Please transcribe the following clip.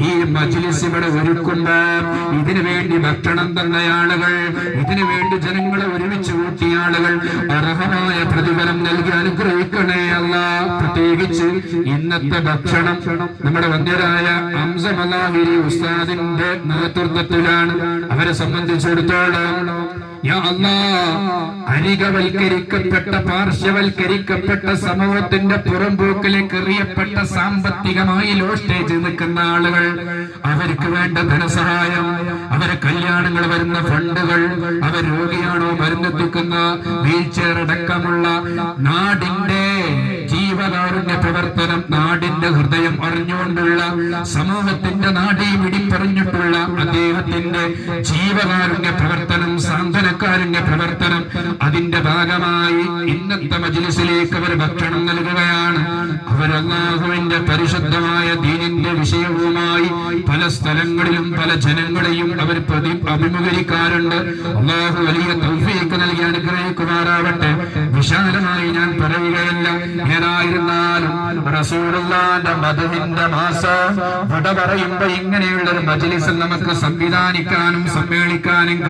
ഈ മജ്ലിസ് ഇവിടെ ഒരുക്കുമ്പോ ഇതിനു വേണ്ടി ഭക്ഷണം തന്ന ആളുകൾ, ഇതിനു വേണ്ടി ജനങ്ങളെ ഒരുമിച്ച് കൂട്ടിയ ആളുകൾ അർഹമായ പ്രതിഫലം നൽകി അനുഗ്രഹിക്കണേ അല്ലാഹ്. പ്രത്യേകിച്ച് ഇന്നത്തെ ഭക്ഷണം നമ്മുടെ വന്യരായ ഹംസ മലാഹിരി ഉസ്താദിന്റെ നേതൃത്വത്തിലാണ്. അവരെ സംബന്ധിച്ചിടത്തോളം യാ അല്ലാഹ്, അരികവൽക്കരിക്കപ്പെട്ട പാർശ്വവൽക്കരിക്കപ്പെട്ട സമൂഹത്തിന്റെ പുറംപോക്കിലേക്ക് എറിയപ്പെട്ട സാമ്പത്തികമായി ലോ സ്റ്റേജ് നിൽക്കുന്ന ആളുകൾ, അവർക്ക് വേണ്ട ധനസഹായം, അവരെ കല്യാണങ്ങൾ വരുന്ന ഫണ്ടുകൾ, അവർ രോഗിയാണോ മരുന്നെത്തിക്കുന്ന വീൽ ചെയർ അടക്കമുള്ള നാടിന്റെ ജീവകാരുണ്യ പ്രവർത്തനം, നാടിന്റെ ഹൃദയം അറിഞ്ഞുകൊണ്ടുള്ള സമൂഹത്തിന്റെ നാടി പിടിപ്പറിഞ്ഞിട്ടുള്ള അദ്ദേഹത്തിന്റെ ജീവകാരുണ്യ പ്രവർത്തനം, സാന്ത്വനകാരുണ്യ പ്രവർത്തനം, അതിന്റെ ഭാഗമായി ഇന്നത്തെ മജ്ലിസിലേക്ക് അവർ ഭക്ഷണം നൽകുകയാണ്. അവർ അല്ലാഹുവിന്റെ പരിശുദ്ധമായ ദീനിന്റെ വിഷയവുമായി പല സ്ഥലങ്ങളിലും പല ജനങ്ങളെയും അവർ അഭിമുഖീകരിക്കാറുണ്ട്. അല്ലാഹു വലിയ തൗഫീഖ് നൽകി അനുഗ്രഹിക്കുമാറാവട്ടെ. വിശാലമായി ഞാൻ പറയുകയല്ല. ഏതായിരുന്നാലും റസൂലുള്ളാഹിന്റെ മദ്ഹിന്റെ മാസം വിട പറയുമ്പോ ഇങ്ങനെയുള്ള ഒരു മജ്ലിസിൽ നമുക്ക് സംവിധാനിക്കാനും സമ്മേളിക്കാനും